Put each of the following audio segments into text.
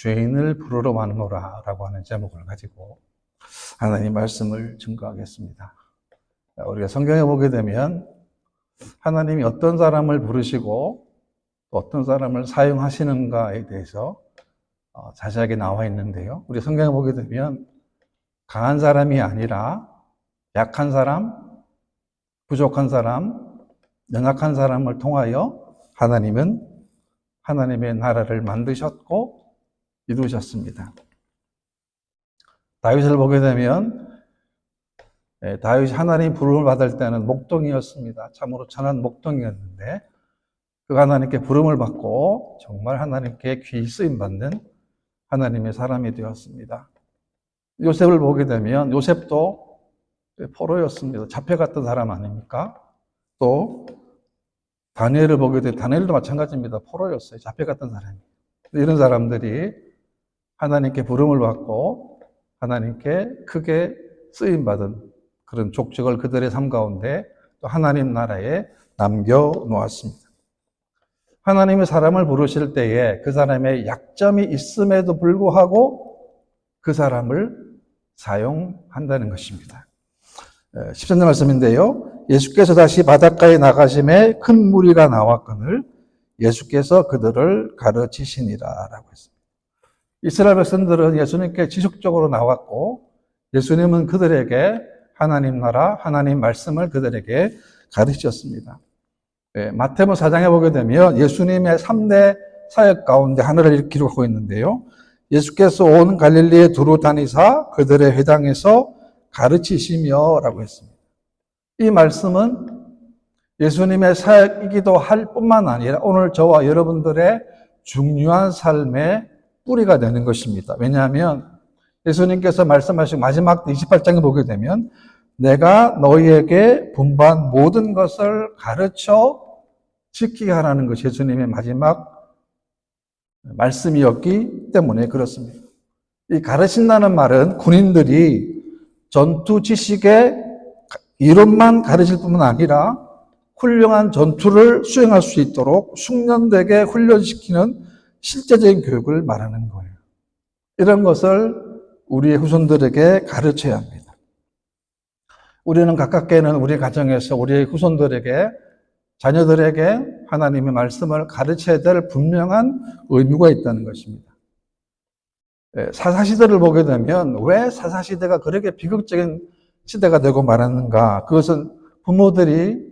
죄인을 부르러 왔노라라고 하는 제목을 가지고 하나님 말씀을 증거하겠습니다. 우리가 성경에 보게 되면 하나님이 어떤 사람을 부르시고 또 어떤 사람을 사용하시는가에 대해서 자세하게 나와 있는데요. 우리 성경에 보게 되면 강한 사람이 아니라 약한 사람, 부족한 사람, 연약한 사람을 통하여 하나님은 하나님의 나라를 만드셨고 이루셨습니다. 다윗을 보게 되면 다윗이 하나님 부름을 받을 때는 목동이었습니다. 참으로 천한 목동이었는데 그가 하나님께 부름을 받고 정말 하나님께 귀히 쓰임받는 하나님의 사람이 되었습니다. 요셉을 보게 되면 요셉도 포로였습니다. 잡혀갔던 사람 아닙니까? 또 다니엘을 보게 되면 다니엘도 마찬가지입니다. 포로였어요. 잡혀갔던 사람이. 이런 사람들이 하나님께 부름을 받고 하나님께 크게 쓰임받은 그런 족적을 그들의 삶 가운데 또 하나님 나라에 남겨놓았습니다. 하나님이 사람을 부르실 때에 그 사람의 약점이 있음에도 불구하고 그 사람을 사용한다는 것입니다. 13절 말씀인데요. 예수께서 다시 바닷가에 나가심에 큰 무리가 나왔거늘 예수께서 그들을 가르치시니라 라고 했습니다. 이스라엘 백성들은 예수님께 지속적으로 나왔고 예수님은 그들에게 하나님 나라, 하나님 말씀을 그들에게 가르치셨습니다. 마태복음 4장에 보게 되면 예수님의 3대 사역 가운데 하나를 이렇게 기록하고 있는데요. 예수께서 온 갈릴리에 두루 다니사 그들의 회당에서 가르치시며 라고 했습니다. 이 말씀은 예수님의 사역이기도 할 뿐만 아니라 오늘 저와 여러분들의 중요한 삶의 뿌리가 되는 것입니다. 왜냐하면 예수님께서 말씀하신 마지막 28장에 보게 되면 내가 너희에게 분부한 모든 것을 가르쳐 지키게 하라는 것이 예수님의 마지막 말씀이었기 때문에 그렇습니다. 이 가르친다는 말은 군인들이 전투 지식의 이론만 가르칠 뿐만 아니라 훌륭한 전투를 수행할 수 있도록 숙련되게 훈련시키는 실제적인 교육을 말하는 거예요. 이런 것을 우리의 후손들에게 가르쳐야 합니다. 우리는 가깝게는 우리 가정에서 우리의 후손들에게 자녀들에게 하나님의 말씀을 가르쳐야 될 분명한 의무가 있다는 것입니다. 사사시대를 보게 되면 왜 사사시대가 그렇게 비극적인 시대가 되고 말았는가? 그것은 부모들이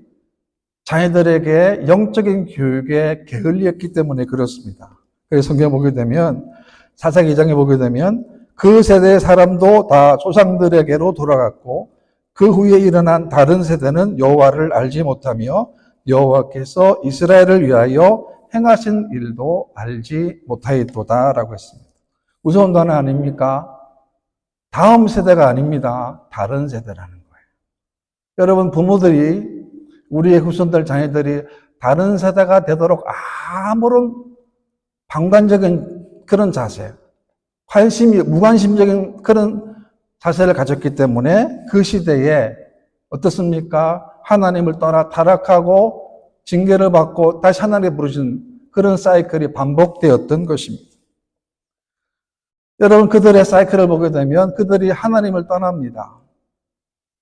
자녀들에게 영적인 교육에 게을리했기 때문에 그렇습니다. 그래서 성경에 보게 되면 사사기 2장에 보게 되면 그 세대의 사람도 다 조상들에게로 돌아갔고 그 후에 일어난 다른 세대는 여호와를 알지 못하며 여호와께서 이스라엘을 위하여 행하신 일도 알지 못하였도다라고 했습니다. 무서운 단어 아닙니까? 다음 세대가 아닙니다. 다른 세대라는 거예요. 여러분 부모들이 우리의 후손들 자녀들이 다른 세대가 되도록 아무런 방관적인 그런 자세, 무관심적인 그런 자세를 가졌기 때문에 그 시대에 어떻습니까? 하나님을 떠나 타락하고 징계를 받고 다시 하나님께 부르신 그런 사이클이 반복되었던 것입니다. 여러분 그들의 사이클을 보게 되면 그들이 하나님을 떠납니다.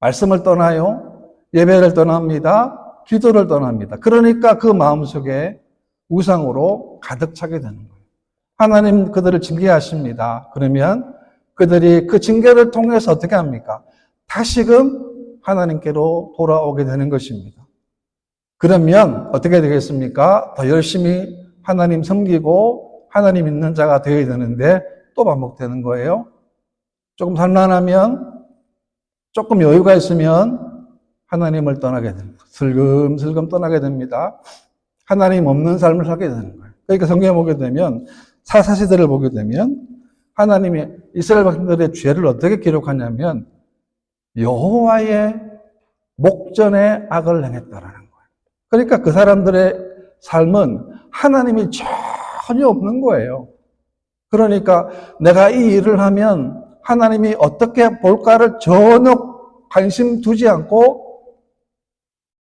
말씀을 떠나요. 예배를 떠납니다. 기도를 떠납니다. 그러니까 그 마음속에 우상으로 가득 차게 되는 거예요. 하나님 그들을 징계하십니다. 그러면 그들이 그 징계를 통해서 어떻게 합니까? 다시금 하나님께로 돌아오게 되는 것입니다. 그러면 어떻게 되겠습니까? 더 열심히 하나님 섬기고 하나님 믿는 자가 되어야 되는데 또 반복되는 거예요. 조금 산만하면 조금 여유가 있으면 하나님을 떠나게 됩니다. 슬금슬금 떠나게 됩니다. 하나님 없는 삶을 살게 되는 거예요. 그러니까 성경에 보게 되면 사사시대를 보게 되면 하나님이 이스라엘 백성들의 죄를 어떻게 기록하냐면 여호와의 목전에 악을 행했다라는 거예요. 그러니까 그 사람들의 삶은 하나님이 전혀 없는 거예요. 그러니까 내가 이 일을 하면 하나님이 어떻게 볼까를 전혀 관심 두지 않고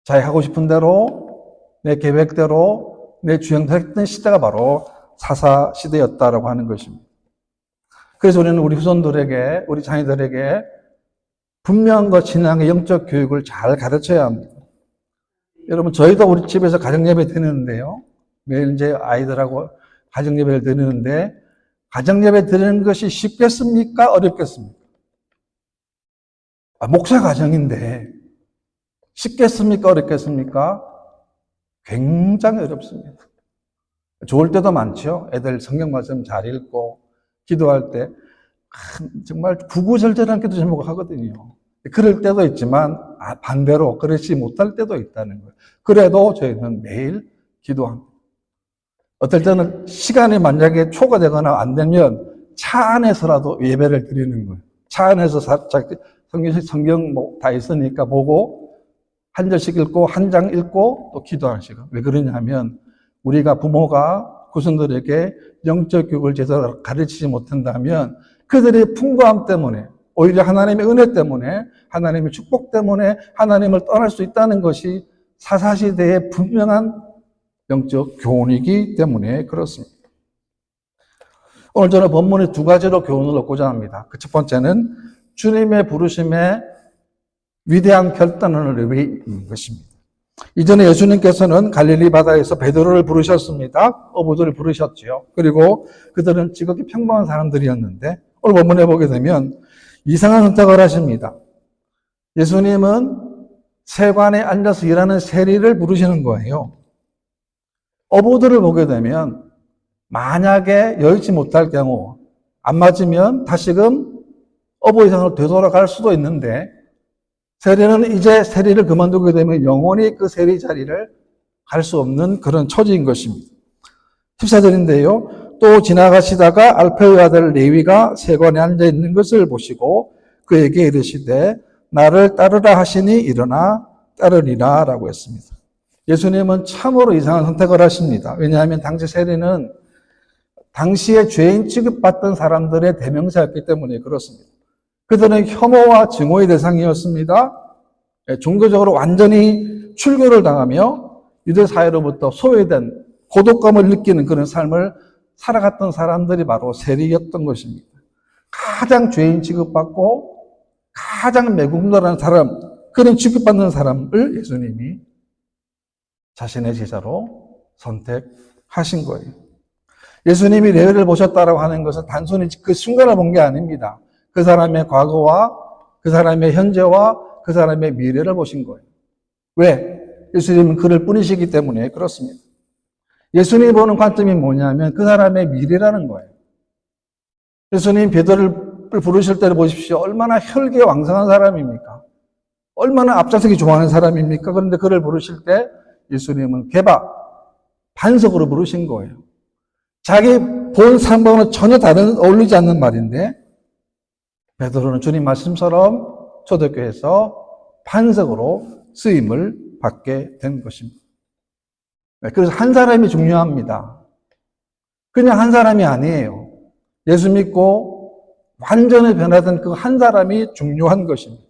자기 하고 싶은 대로 내 계획대로 내 주행했던 시대가 바로 사사시대였다라고 하는 것입니다. 그래서 우리는 우리 후손들에게, 우리 자녀들에게 분명한 것, 신앙의 영적 교육을 잘 가르쳐야 합니다. 여러분, 저희도 우리 집에서 가정예배 드리는데요. 매일 이제 아이들하고 가정예배를 드리는데, 가정예배 드리는 것이 쉽겠습니까? 어렵겠습니까? 목사 가정인데, 쉽겠습니까? 어렵겠습니까? 굉장히 어렵습니다. 좋을 때도 많죠. 애들 성경 말씀 잘 읽고, 기도할 때, 정말 구구절절한 기도 제목을 하거든요. 그럴 때도 있지만, 반대로 그렇지 못할 때도 있다는 거예요. 그래도 저희는 매일 기도합니다. 어떨 때는 시간이 만약에 초과되거나 안 되면 차 안에서라도 예배를 드리는 거예요. 차 안에서 성경 다 있으니까 보고 한 절씩 읽고 한 장 읽고 또 기도하는 시간. 왜 그러냐면 우리가 부모가 구성들에게 영적 교육을 제대로 가르치지 못한다면 그들의 풍부함 때문에 오히려 하나님의 은혜 때문에 하나님의 축복 때문에 하나님을 떠날 수 있다는 것이 사사시대의 분명한 영적 교훈이기 때문에 그렇습니다. 오늘 저는 본문의 두 가지로 교훈을 얻고자 합니다. 그 첫 번째는 주님의 부르심에 위대한 결단을 의미하는 것입니다. 이전에 예수님께서는 갈릴리 바다에서 베드로를 부르셨습니다. 어부들을 부르셨지요. 그리고 그들은 지극히 평범한 사람들이었는데 오늘 본문에 보게 되면 이상한 선택을 하십니다. 예수님은 세관에 앉아서 일하는 세리를 부르시는 거예요. 어부들을 보게 되면 만약에 여의치 못할 경우 안 맞으면 다시금 어부 이상을 되돌아갈 수도 있는데 세리는 이제 세리를 그만두게 되면 영원히 그 세리 자리를 갈 수 없는 그런 처지인 것입니다. 14절인데요. 또 지나가시다가 알페의 아들 레위가 세관에 앉아 있는 것을 보시고 그에게 이르시되 나를 따르라 하시니 일어나 따르리라 라고 했습니다. 예수님은 참으로 이상한 선택을 하십니다. 왜냐하면 당시 세리는 당시에 죄인 취급받던 사람들의 대명사였기 때문에 그렇습니다. 그들은 혐오와 증오의 대상이었습니다. 종교적으로 완전히 출교를 당하며 유대 사회로부터 소외된 고독감을 느끼는 그런 삶을 살아갔던 사람들이 바로 세리였던 것입니다. 가장 죄인 취급받고 가장 매국노라는 사람, 그런 취급받는 사람을 예수님이 자신의 제자로 선택하신 거예요. 예수님이 레위를 보셨다라고 하는 것은 단순히 그 순간을 본 게 아닙니다. 그 사람의 과거와 그 사람의 현재와 그 사람의 미래를 보신 거예요. 왜? 예수님은 그를 뿐이시기 때문에 그렇습니다. 예수님이 보는 관점이 뭐냐면 그 사람의 미래라는 거예요. 예수님 베드로를 부르실 때를 보십시오. 얼마나 혈기왕성한 사람입니까? 얼마나 앞장서기 좋아하는 사람입니까? 그런데 그를 부르실 때 예수님은 반석으로 부르신 거예요. 자기 본 삶과는 전혀 어울리지 않는 말인데 베드로는 주님 말씀처럼 초대교회에서 반석으로 쓰임을 받게 된 것입니다. 그래서 한 사람이 중요합니다. 그냥 한 사람이 아니에요. 예수 믿고 완전히 변화된 그 한 사람이 중요한 것입니다.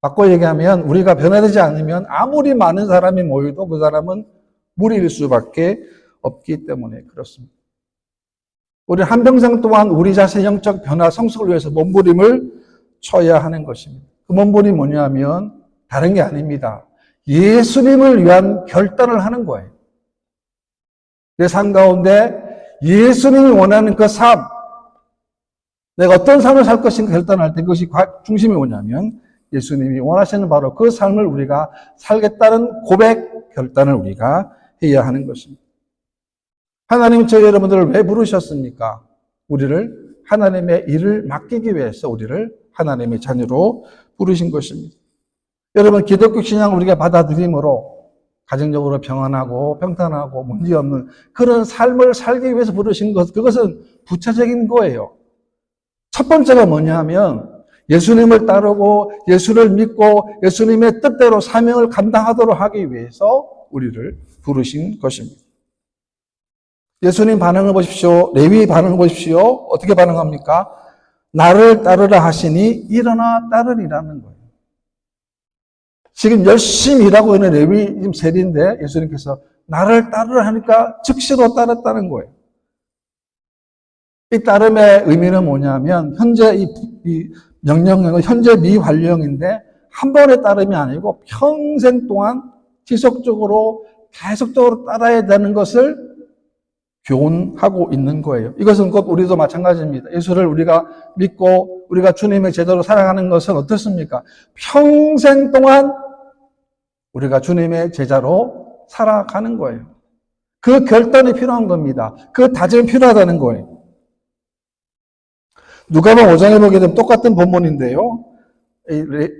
바꿔 얘기하면 우리가 변화되지 않으면 아무리 많은 사람이 모여도 그 사람은 무리일 수밖에 없기 때문에 그렇습니다. 우리 한평생 동안 우리 자신의 영적 변화, 성숙을 위해서 몸부림을 쳐야 하는 것입니다. 그 몸부림이 뭐냐면 다른 게 아닙니다. 예수님을 위한 결단을 하는 거예요. 내 삶 가운데 예수님이 원하는 그 삶, 내가 어떤 삶을 살 것인가 결단할 때 그것이 중심이 뭐냐면 예수님이 원하시는 바로 그 삶을 우리가 살겠다는 고백, 결단을 우리가 해야 하는 것입니다. 하나님은 저희 여러분들을 왜 부르셨습니까? 우리를 하나님의 일을 맡기기 위해서 우리를 하나님의 자녀로 부르신 것입니다. 여러분, 기독교 신앙을 우리가 받아들임으로 가정적으로 평안하고 평탄하고 문제없는 그런 삶을 살기 위해서 부르신 것, 그것은 부차적인 거예요. 첫 번째가 뭐냐 하면 예수님을 따르고 예수를 믿고 예수님의 뜻대로 사명을 감당하도록 하기 위해서 우리를 부르신 것입니다. 예수님 반응을 보십시오. 레위의 반응을 보십시오. 어떻게 반응합니까? 나를 따르라 하시니 일어나 따르리라는 거예요. 지금 열심히 일하고 있는 레위 지금 세리인데 예수님께서 나를 따르라 하니까 즉시로 따랐다는 거예요. 이 따름의 의미는 뭐냐면, 현재 이 명령형은 현재 미완료형인데, 한 번의 따름이 아니고 평생 동안 지속적으로 계속적으로 따라야 되는 것을 교훈하고 있는 거예요. 이것은 곧 우리도 마찬가지입니다. 예수를 우리가 믿고 우리가 주님의 제대로 살아가는 것은 어떻습니까? 평생 동안 우리가 주님의 제자로 살아가는 거예요. 그 결단이 필요한 겁니다. 그 다짐이 필요하다는 거예요. 누가복음 5장에 보게 되면 똑같은 본문인데요.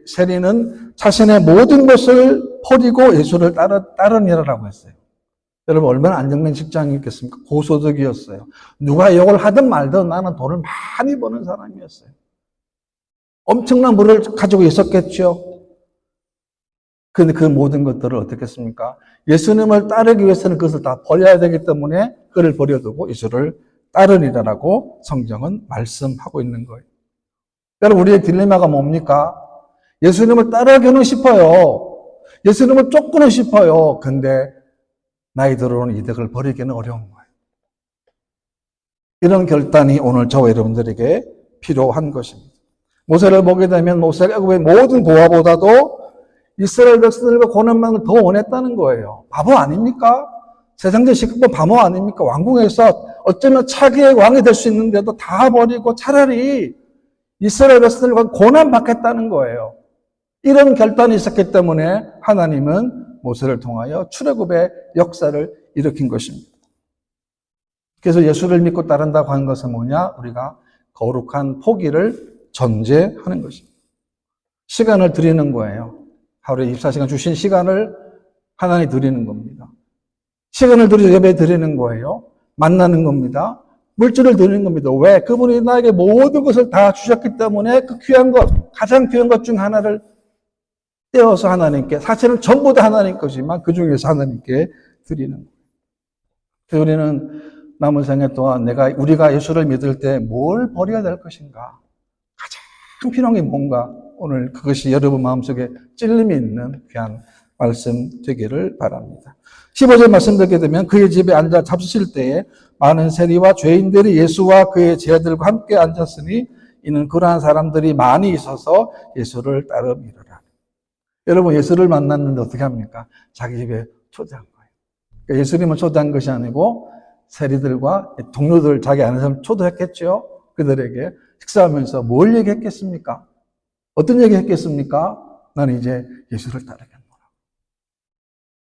세리는 자신의 모든 것을 버리고 예수를 따르니라라고 했어요. 여러분 얼마나 안정된 직장이었겠습니까? 고소득이었어요. 누가 욕을 하든 말든 나는 돈을 많이 버는 사람이었어요. 엄청난 물을 가지고 있었겠죠. 그런데 그 모든 것들을 어떻게 했습니까? 예수님을 따르기 위해서는 그것을 다 버려야 되기 때문에 그를 버려두고 예수를 따르니라라고 성경은 말씀하고 있는 거예요. 여러분 우리의 딜레마가 뭡니까? 예수님을 따르기는 싶어요. 예수님을 쫓고는 싶어요. 근데 나이 들어오는 이득을 버리기는 어려운 거예요. 이런 결단이 오늘 저와 여러분들에게 필요한 것입니다. 모세를 보게 되면 모세가 왜 모든 보화보다도 이스라엘 백성들과 고난만을 더 원했다는 거예요. 바보 아닙니까? 세상적 시급한 바보 아닙니까? 왕궁에서 어쩌면 차기의 왕이 될 수 있는데도 다 버리고 차라리 이스라엘 백성들과 고난 받겠다는 거예요. 이런 결단이 있었기 때문에 하나님은 모세를 통하여 출애굽의 역사를 일으킨 것입니다. 그래서 예수를 믿고 따른다고 하는 것은 뭐냐? 우리가 거룩한 포기를 전제하는 것입니다. 시간을 드리는 거예요. 하루에 24시간 주신 시간을 하나님 드리는 겁니다. 시간을 들여 예배 드리는 거예요. 만나는 겁니다. 물질을 드리는 겁니다. 왜? 그분이 나에게 모든 것을 다 주셨기 때문에 그 귀한 것, 가장 귀한 것 중 하나를 떼어서 하나님께, 사실은 전부 다 하나님 것이지만 그 중에서 하나님께 드리는 거예요. 그래서 우리는 남은 생애 동안 우리가 예수를 믿을 때 뭘 버려야 될 것인가? 가장 필요한 게 뭔가? 오늘 그것이 여러분 마음속에 찔림이 있는 귀한 말씀 되기를 바랍니다. 15절 말씀 듣게 되면 그의 집에 앉아 잡수실 때에 많은 세리와 죄인들이 예수와 그의 제자들과 함께 앉았으니 이는 그러한 사람들이 많이 있어서 예수를 따르미로라. 여러분 예수를 만났는데 어떻게 합니까? 자기 집에 초대한 거예요. 그러니까 예수님은 초대한 것이 아니고 세리들과 동료들 자기 아는 사람 초대했겠죠. 그들에게 식사하면서 뭘 얘기했겠습니까? 어떤 얘기 했겠습니까? 나는 이제 예수를 따르겠노라.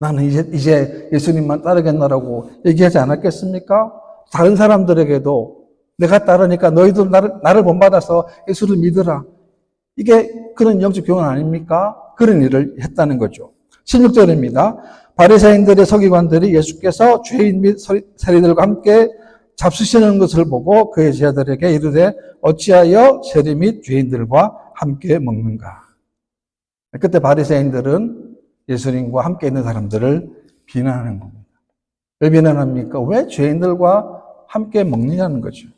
나는 이제 예수님만 따르겠노라고 얘기하지 않았겠습니까? 다른 사람들에게도 내가 따르니까 너희도 나를 본받아서 예수를 믿으라. 이게 그런 영적 교훈 아닙니까? 그런 일을 했다는 거죠. 16절입니다. 바리새인들의 서기관들이 예수께서 죄인 및 세리들과 함께 잡수시는 것을 보고 그의 제자들에게 이르되 어찌하여 세리 및 죄인들과 함께 먹는가? 그때 바리새인들은 예수님과 함께 있는 사람들을 비난하는 겁니다. 왜 비난합니까? 왜 죄인들과 함께 먹느냐는 거죠.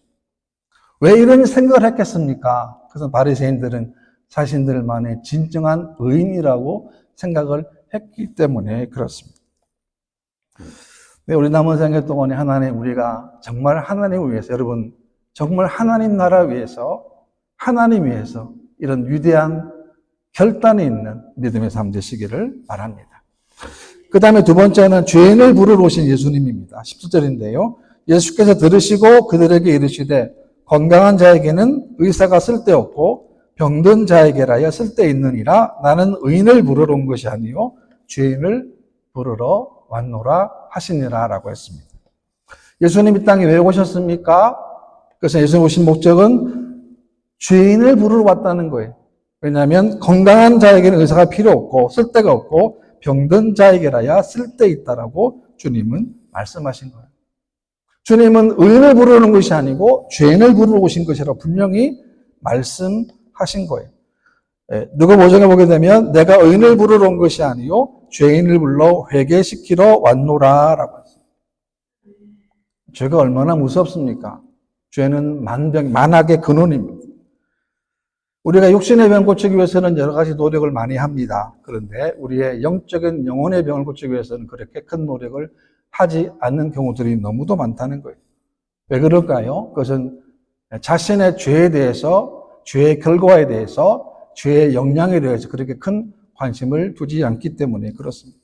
왜 이런 생각을 했겠습니까? 그래서 바리새인들은 자신들만의 진정한 의인이라고 생각을 했기 때문에 그렇습니다. 네, 우리 남은 생애 동안에 우리가 정말 하나님을 위해서, 여러분, 정말 하나님 나라 위해서, 하나님 위해서 이런 위대한 결단이 있는 믿음의 삶 되시기를 바랍니다. 그 다음에 두 번째는 죄인을 부르러 오신 예수님입니다. 17절인데요. 예수께서 들으시고 그들에게 이르시되 건강한 자에게는 의사가 쓸데없고 병든 자에게라야 쓸데있느니라. 나는 의인을 부르러 온 것이 아니요 죄인을 부르러 왔노라 하시니라 라고 했습니다. 예수님 이 땅에 왜 오셨습니까? 그래서 예수님 오신 목적은 죄인을 부르러 왔다는 거예요. 왜냐하면 건강한 자에게는 의사가 필요 없고 쓸데가 없고 병든 자에게라야 쓸데있다라고 주님은 말씀하신 거예요. 주님은 의인을 부르는 것이 아니고 죄인을 부르러 오신 것이라고 분명히 말씀하신 거예요. 누가복음 5장에 보게 되면 내가 의인을 부르러 온 것이 아니요 죄인을 불러 회개시키러 왔노라 라고 했어요. 죄가 얼마나 무섭습니까? 죄는 만악의 근원입니다. 우리가 육신의 병 고치기 위해서는 여러 가지 노력을 많이 합니다. 그런데 우리의 영적인 영혼의 병을 고치기 위해서는 그렇게 큰 노력을 하지 않는 경우들이 너무도 많다는 거예요. 왜 그럴까요? 그것은 자신의 죄에 대해서, 죄의 결과에 대해서, 죄의 영향에 대해서 그렇게 큰 관심을 두지 않기 때문에 그렇습니다.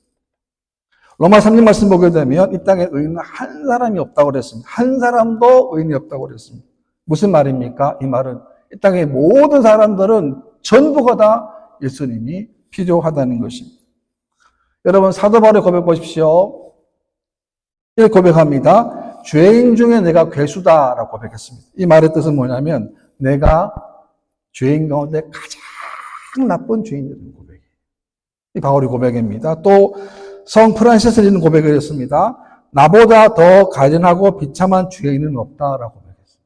로마 3장 말씀 보게 되면 이 땅에 의인은 한 사람이 없다고 그랬습니다. 한 사람도 의인이 없다고 그랬습니다. 무슨 말입니까? 이 말은 이 땅의 모든 사람들은 전부가 다 예수님이 필요하다는 것입니다. 여러분 사도 바울의 고백 보십시오. 이렇게 고백합니다. 죄인 중에 내가 괴수다라고 고백했습니다. 이 말의 뜻은 뭐냐면 내가 죄인 가운데 가장 나쁜 죄인이라는 고백이에요. 이 바울의 고백입니다. 또 성 프란시스는 이런 고백을 했습니다. 나보다 더 가련하고 비참한 죄인은 없다라고 고백했습니다.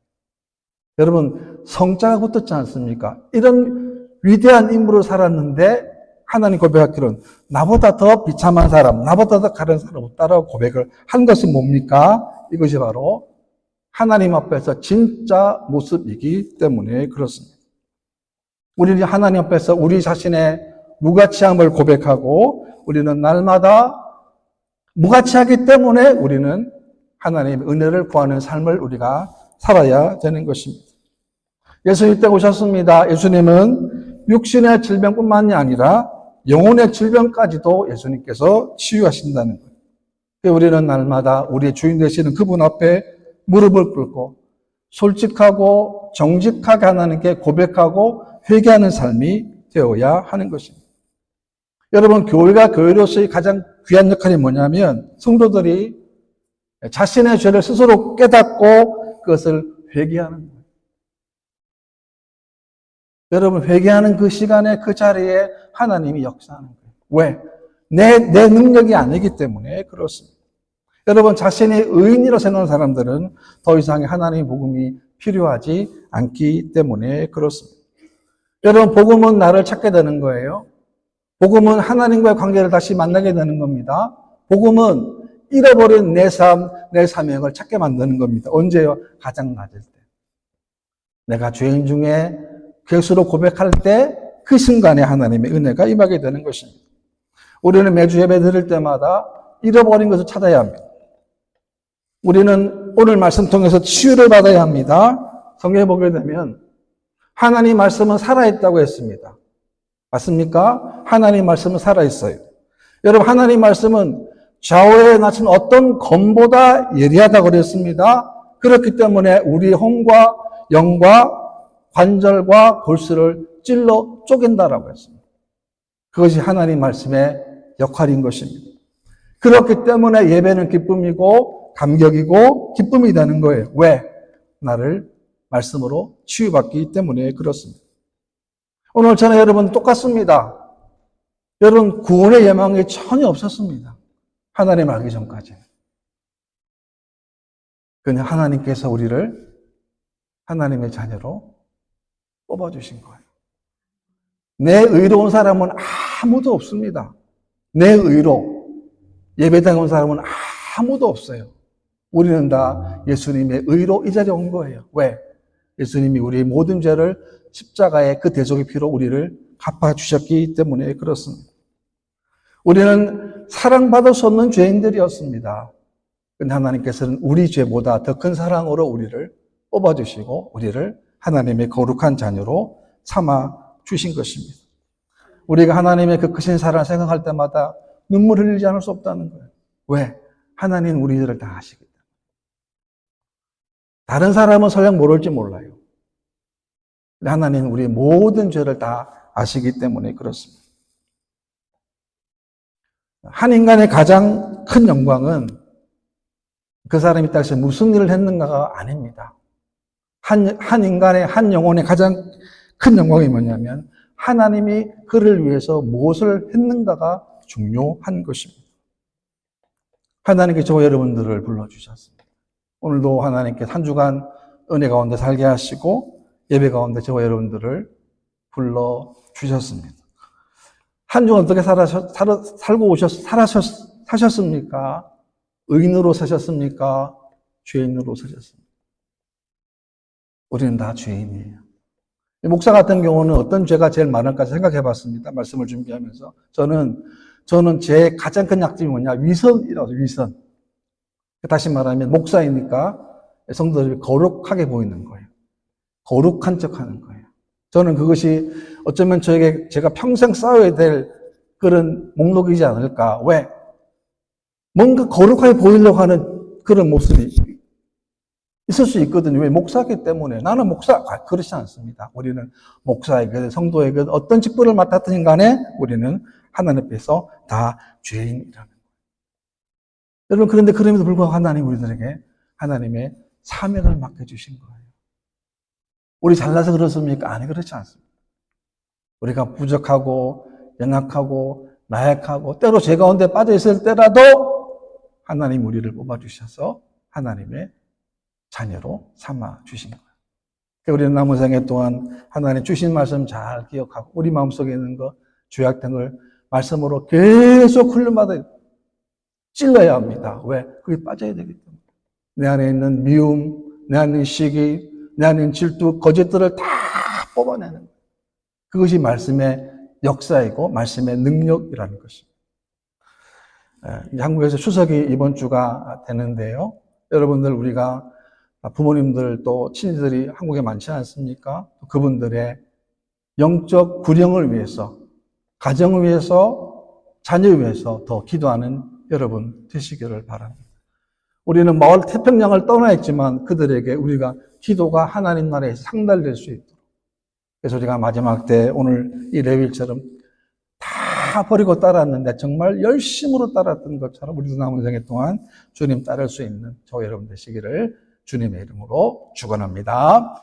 여러분 성자가 붙었지 않습니까? 이런 위대한 인물을 살았는데 하나님 고백하기로는 나보다 더 비참한 사람, 나보다 더 가련한 사람 없다라고 고백을 한 것은 뭡니까? 이것이 바로 하나님 앞에서 진짜 모습이기 때문에 그렇습니다. 우리는 하나님 앞에서 우리 자신의 무가치함을 고백하고 우리는 날마다 무가치하기 때문에 우리는 하나님의 은혜를 구하는 삶을 우리가 살아야 되는 것입니다. 예수님 때 오셨습니다. 예수님은 육신의 질병뿐만이 아니라 영혼의 질병까지도 예수님께서 치유하신다는 거예요. 우리는 날마다 우리의 주인 되시는 그분 앞에 무릎을 꿇고 솔직하고 정직하게 하나님께 고백하고 회개하는 삶이 되어야 하는 것입니다. 여러분, 교회가 교회로서의 가장 귀한 역할이 뭐냐면 성도들이 자신의 죄를 스스로 깨닫고 그것을 회개하는 거예요. 여러분, 회개하는 그 시간에 그 자리에 하나님이 역사하는 거예요. 왜? 내 능력이 아니기 때문에 그렇습니다. 여러분, 자신이 의인이라고 생각하는 사람들은 더 이상의 하나님의 복음이 필요하지 않기 때문에 그렇습니다. 여러분, 복음은 나를 찾게 되는 거예요. 복음은 하나님과의 관계를 다시 만나게 되는 겁니다. 복음은 잃어버린 내 삶, 내 사명을 찾게 만드는 겁니다. 언제요? 가장 낮을 때. 내가 죄인 중에 괴수로 고백할 때 그 순간에 하나님의 은혜가 임하게 되는 것입니다. 우리는 매주 예배 드릴 때마다 잃어버린 것을 찾아야 합니다. 우리는 오늘 말씀 통해서 치유를 받아야 합니다. 성경에 보게 되면 하나님 말씀은 살아있다고 했습니다. 맞습니까? 하나님 말씀은 살아있어요. 여러분, 하나님 말씀은 좌우에 낮은 어떤 검보다 예리하다고 그랬습니다. 그렇기 때문에 우리 혼과 영과 관절과 골수를 찔러 쪼갠다라고 했습니다. 그것이 하나님 말씀의 역할인 것입니다. 그렇기 때문에 예배는 기쁨이고 감격이고 기쁨이 되는 거예요. 왜? 나를 말씀으로 치유받기 때문에 그렇습니다. 오늘 저는 여러분 똑같습니다. 여러분 구원의 예망이 전혀 없었습니다. 하나님 알기 전까지. 그냥 하나님께서 우리를 하나님의 자녀로 뽑아주신 거예요. 내 의로운 사람은 아무도 없습니다. 내 의로 예배당에 온 사람은 아무도 없어요. 우리는 다 예수님의 의로 이 자리에 온 거예요. 왜? 예수님이 우리의 모든 죄를 십자가의 그 대속의 피로 우리를 갚아주셨기 때문에 그렇습니다. 우리는 사랑받을 수 없는 죄인들이었습니다. 그런데 하나님께서는 우리 죄보다 더 큰 사랑으로 우리를 뽑아주시고 우리를 하나님의 거룩한 자녀로 삼아주신 것입니다. 우리가 하나님의 그 크신 사랑을 생각할 때마다 눈물을 흘리지 않을 수 없다는 거예요. 왜? 하나님은 우리 죄를 다 아시기 때문에. 다른 사람은 설령 모를지 몰라요. 하나님은 우리의 모든 죄를 다 아시기 때문에 그렇습니다. 한 인간의 가장 큰 영광은 그 사람이 이 땅에서 무슨 일을 했는가가 아닙니다. 한 인간의, 한 영혼의 가장 큰 영광이 뭐냐면 하나님이 그를 위해서 무엇을 했는가가 중요한 것입니다. 하나님께 저와 여러분들을 불러주셨습니다. 오늘도 하나님께 한 주간 은혜 가운데 살게 하시고 예배 가운데 저와 여러분들을 불러주셨습니다. 한 주간 어떻게 사셨습니까? 의인으로 사셨습니까? 죄인으로 사셨습니까? 우리는 다 죄인이에요. 목사 같은 경우는 어떤 죄가 제일 많을까 생각해 봤습니다. 말씀을 준비하면서. 저는 제 가장 큰 약점이 뭐냐? 위선이라고 해요, 위선. 다시 말하면 목사이니까 성도들이 거룩하게 보이는 거예요. 거룩한 척 하는 거예요. 저는 그것이 어쩌면 제가 평생 쌓아야 될 그런 목록이지 않을까. 왜? 뭔가 거룩하게 보이려고 하는 그런 모습이 있을 수 있거든요. 왜? 목사기 때문에. 나는 그렇지 않습니다. 우리는 목사에게, 성도에게 어떤 직분을 맡았든 간에 우리는 하나님 앞에서 다 죄인이라는 거예요. 여러분, 그런데 그럼에도 불구하고 하나님 우리들에게 하나님의 사명을 맡겨주신 거예요. 우리 잘나서 그렇습니까? 아니, 그렇지 않습니다. 우리가 부족하고, 연약하고, 나약하고, 때로 죄 가운데 빠져있을 때라도 하나님 우리를 뽑아주셔서 하나님의 자녀로 삼아주신 거예요. 우리는 남은 생애 동안 하나님 주신 말씀 잘 기억하고, 우리 마음속에 있는 거, 죄악된 말씀으로 계속 훈련받아 찔러야 합니다. 왜? 그게 빠져야 되기 때문에. 내 안에 있는 미움, 내 안에 있는 시기, 내 안에 있는 질투, 거짓들을 다 뽑아내는 거예요. 그것이 말씀의 역사이고 말씀의 능력이라는 것입니다. 이제 한국에서 추석이 이번 주가 되는데요. 여러분들 우리가 부모님들 또 친지들이 한국에 많지 않습니까? 그분들의 영적 구령을 위해서, 가정을 위해서, 자녀를 위해서 더 기도하는 여러분 되시기를 바랍니다. 우리는 마을 태평양을 떠나 있지만 그들에게 우리가 기도가 하나님 나라에서 상달될 수 있도록. 그래서 우리가 마지막 때 오늘 이 레위일처럼 다 버리고 따랐는데 정말 열심으로 따랐던 것처럼 우리도 남은 생애 동안 주님 따를 수 있는 저 여러분 되시기를 주님의 이름으로 축원합니다.